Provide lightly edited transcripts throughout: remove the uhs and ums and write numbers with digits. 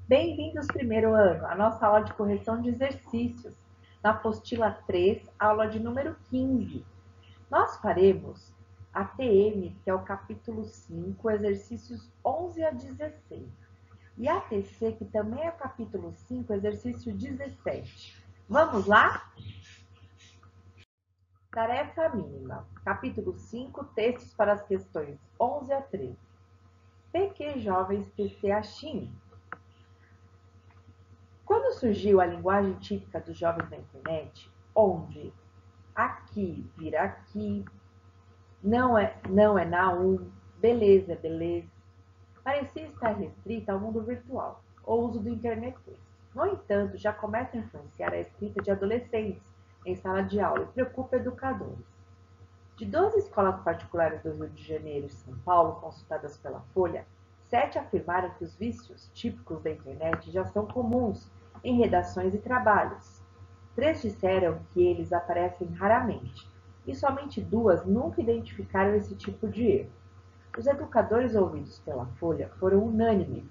Bem-vindos primeiro ano, à nossa aula de correção de exercícios, na apostila 3, aula de número 15. Nós faremos a TM, que é o capítulo 5, exercícios 11 a 16, e a TC, que também é o capítulo 5, exercício 17. Vamos lá? Tarefa mínima, capítulo 5, textos para as questões 11 a 13. PQ Jovens TC Achim. Quando surgiu a linguagem típica dos jovens na internet, onde aqui vira aqui, não é não, beleza é beleza, parecia estar restrita ao mundo virtual, ou uso do internet. No entanto, já começa a influenciar a escrita de adolescentes em sala de aula e preocupa educadores. De 12 escolas particulares do Rio de Janeiro e São Paulo consultadas pela Folha, 7 afirmaram que os vícios típicos da internet já são comuns em redações e trabalhos. 3 disseram que eles aparecem raramente, e somente 2 nunca identificaram esse tipo de erro. Os educadores ouvidos pela Folha foram unânimes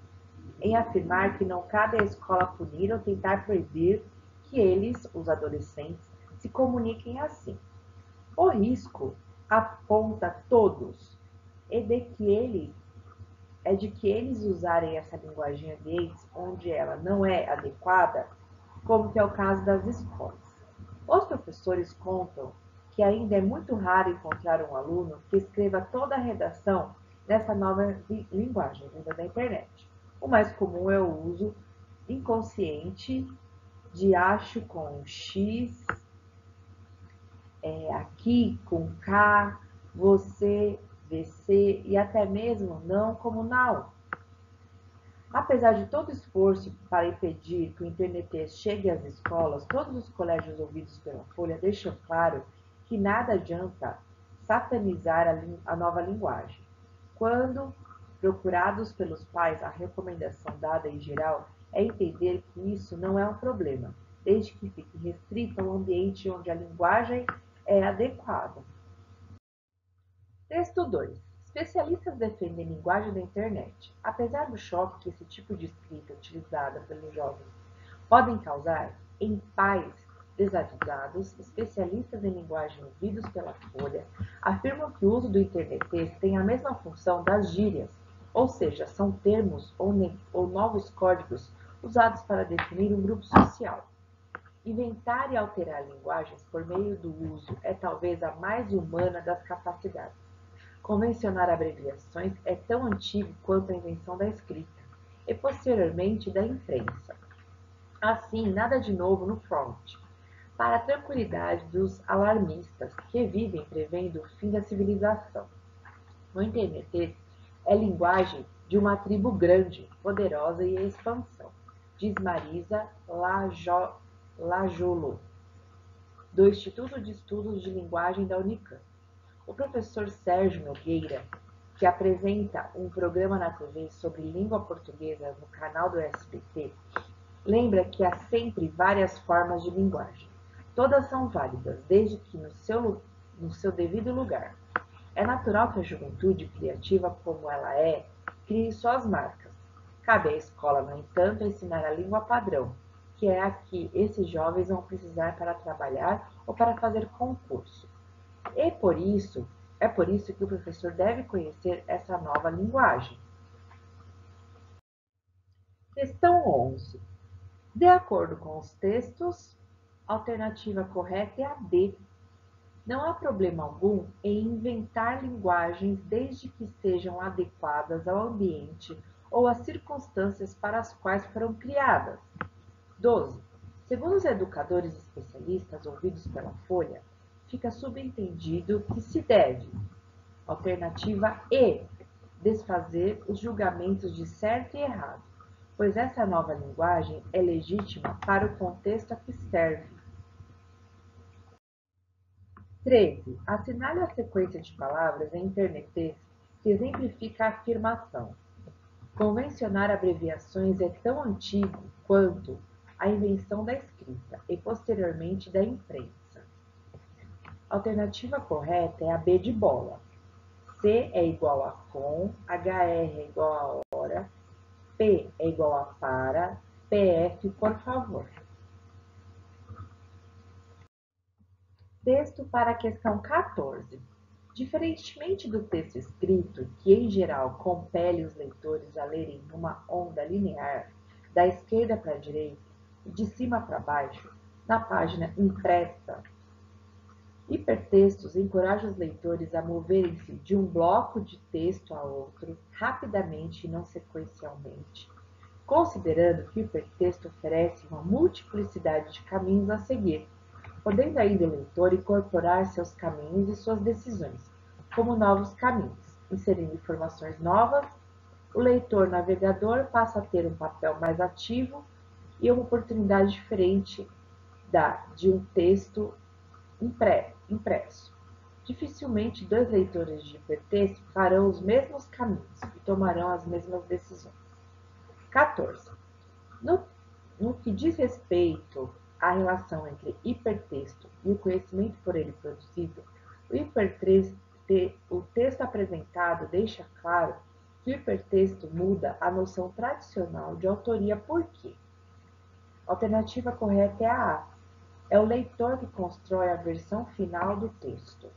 em afirmar que não cabe à escola punir ou tentar proibir que eles, os adolescentes, se comuniquem assim. O risco, aponta todos, é de que eles usarem essa linguagem em ambientes onde ela não é adequada, como que é o caso das escolas. Os professores contam que ainda é muito raro encontrar um aluno que escreva toda a redação nessa nova linguagem, vinda da internet. O mais comum é o uso inconsciente de acho com X, aqui com K, você, VC e até mesmo não como não. Apesar de todo esforço para impedir que o internet chegue às escolas, todos os colégios ouvidos pela Folha deixam claro que nada adianta satanizar a nova linguagem. Quando procurados pelos pais, a recomendação dada em geral é entender que isso não é um problema, desde que fique restrito ao ambiente onde a linguagem é adequada. Texto 2. Especialistas defendem linguagem da internet. Apesar do choque que esse tipo de escrita utilizada pelos jovens podem causar em pais desavisados, especialistas em linguagem ouvidos pela Folha afirmam que o uso do internet tem a mesma função das gírias, ou seja, são termos ou novos códigos usados para definir um grupo social. Inventar e alterar linguagens por meio do uso é talvez a mais humana das capacidades. Convencionar abreviações é tão antigo quanto a invenção da escrita, e posteriormente da imprensa. Assim, nada de novo no front. Para a tranquilidade dos alarmistas que vivem prevendo o fim da civilização. No internet é linguagem de uma tribo grande, poderosa e em expansão, diz Marisa Lajolo, do Instituto de Estudos de Linguagem da Unicamp. O professor Sérgio Nogueira, que apresenta um programa na TV sobre língua portuguesa no canal do SBT, lembra que há sempre várias formas de linguagem. Todas são válidas, desde que no seu devido lugar. É natural que a juventude criativa como ela é, crie suas marcas. Cabe à escola, no entanto, ensinar a língua padrão, que é a que esses jovens vão precisar para trabalhar ou para fazer concurso. É por isso que o professor deve conhecer essa nova linguagem. Questão 11. De acordo com os textos, a alternativa correta é a D. Não há problema algum em inventar linguagens desde que sejam adequadas ao ambiente ou às circunstâncias para as quais foram criadas. 12. Segundo os educadores especialistas ouvidos pela Folha, fica subentendido que se deve, alternativa E, desfazer os julgamentos de certo e errado, pois essa nova linguagem é legítima para o contexto a que serve. 13. Assinale a sequência de palavras em internet que exemplifica a afirmação. Convencionar abreviações é tão antigo quanto a invenção da escrita e posteriormente da imprensa. A alternativa correta é a B de bola. C é igual a com, HR é igual a hora, P é igual a para, PF, por favor. Texto para a questão 14. Diferentemente do texto escrito, que em geral compele os leitores a lerem numa onda linear, da esquerda para a direita e de cima para baixo, na página impressa, hipertextos encorajam os leitores a moverem-se de um bloco de texto a outro, rapidamente e não sequencialmente, considerando que o hipertexto oferece uma multiplicidade de caminhos a seguir, podendo ainda o leitor incorporar seus caminhos e suas decisões, como novos caminhos. Inserindo informações novas, o leitor navegador passa a ter um papel mais ativo e uma oportunidade diferente de um texto impresso. Dificilmente dois leitores de hipertexto farão os mesmos caminhos e tomarão as mesmas decisões. 14. No que diz respeito à relação entre hipertexto e o conhecimento por ele produzido, o texto apresentado deixa claro que o hipertexto muda a noção tradicional de autoria por quê? A alternativa correta é a A. É o leitor que constrói a versão final do texto.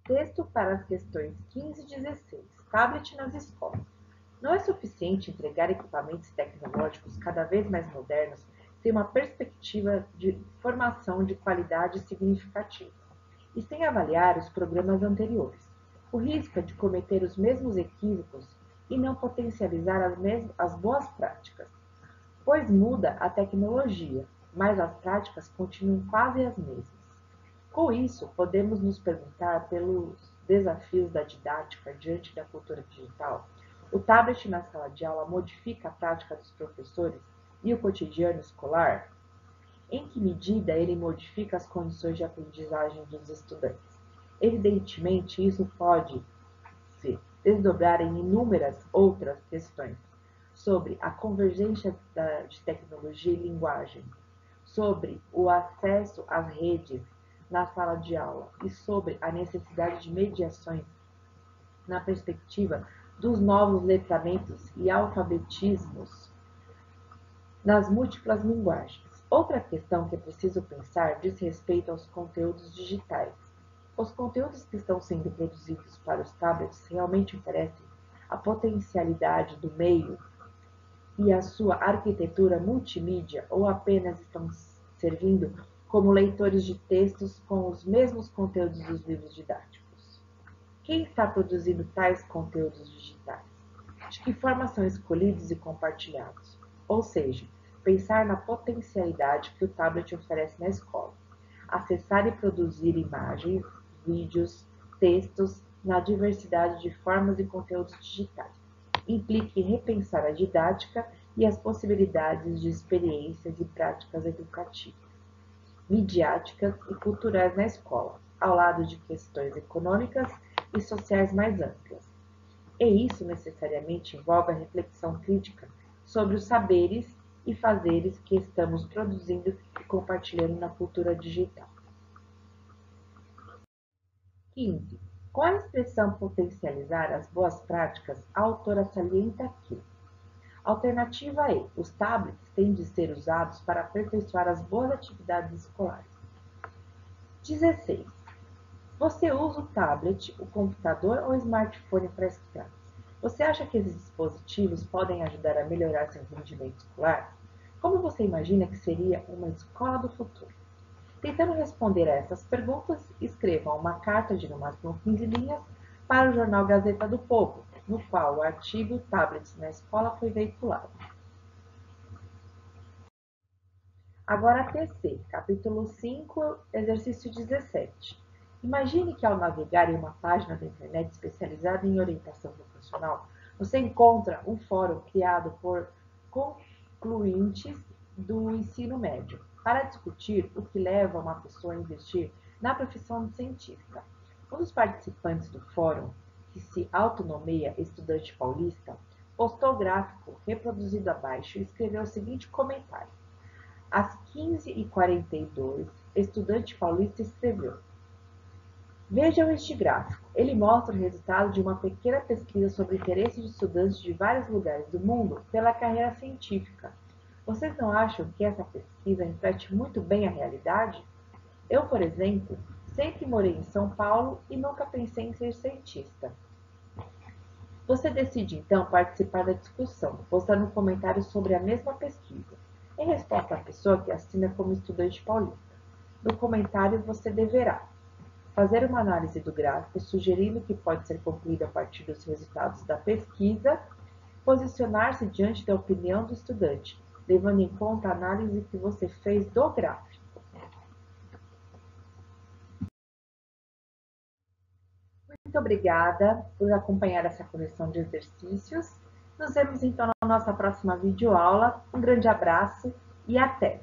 Texto para as questões 15 e 16. Tablet nas escolas. Não é suficiente entregar equipamentos tecnológicos cada vez mais modernos sem uma perspectiva de formação de qualidade significativa e sem avaliar os programas anteriores. O risco é de cometer os mesmos equívocos e não potencializar as boas práticas, pois muda a tecnologia, mas as práticas continuam quase as mesmas. Com isso, podemos nos perguntar pelos desafios da didática diante da cultura digital. O tablet na sala de aula modifica a prática dos professores e o cotidiano escolar? Em que medida ele modifica as condições de aprendizagem dos estudantes? Evidentemente, isso pode se desdobrar em inúmeras outras questões sobre a convergência de tecnologia e linguagem, sobre o acesso às redes na sala de aula e sobre a necessidade de mediações na perspectiva dos novos letramentos e alfabetismos nas múltiplas linguagens. Outra questão que é preciso pensar diz respeito aos conteúdos digitais. Os conteúdos que estão sendo produzidos para os tablets realmente oferecem a potencialidade do meio e a sua arquitetura multimídia ou apenas estão servindo como leitores de textos com os mesmos conteúdos dos livros didáticos? Quem está produzindo tais conteúdos digitais? De que forma são escolhidos e compartilhados? Ou seja, pensar na potencialidade que o tablet oferece na escola. Acessar e produzir imagens, vídeos, textos na diversidade de formas e conteúdos digitais. Implica em repensar a didática e as possibilidades de experiências e práticas educativas, midiáticas e culturais na escola, ao lado de questões econômicas e sociais mais amplas. E isso necessariamente envolve a reflexão crítica sobre os saberes e fazeres que estamos produzindo e compartilhando na cultura digital. 15. Com a expressão potencializar as boas práticas, a autora salienta que alternativa E. Os tablets têm de ser usados para aperfeiçoar as boas atividades escolares. 16. Você usa o tablet, o computador ou o smartphone para estudar? Você acha que esses dispositivos podem ajudar a melhorar seu rendimento escolar? Como você imagina que seria uma escola do futuro? Tentando responder a essas perguntas, escreva uma carta de no máximo 15 linhas para o jornal Gazeta do Povo, no qual o artigo Tablets na Escola foi veiculado. Agora TC, capítulo 5, exercício 17. Imagine que ao navegar em uma página da internet especializada em orientação vocacional, você encontra um fórum criado por concluintes do ensino médio para discutir o que leva uma pessoa a investir na profissão científica. Um dos participantes do fórum, que se autonomeia estudante paulista, postou o gráfico reproduzido abaixo e escreveu o seguinte comentário. Às 15h42, estudante paulista escreveu: Vejam este gráfico. Ele mostra o resultado de uma pequena pesquisa sobre o interesse de estudantes de vários lugares do mundo pela carreira científica. Vocês não acham que essa pesquisa reflete muito bem a realidade? Eu, por exemplo, sempre morei em São Paulo e nunca pensei em ser cientista. Você decide então participar da discussão, postando um comentário sobre a mesma pesquisa, em resposta à pessoa que assina como estudante paulista. No comentário você deverá fazer uma análise do gráfico, sugerindo que pode ser concluído a partir dos resultados da pesquisa, posicionar-se diante da opinião do estudante, levando em conta a análise que você fez do gráfico. Muito obrigada por acompanhar essa correção de exercícios. Nos vemos então na nossa próxima videoaula. Um grande abraço e até!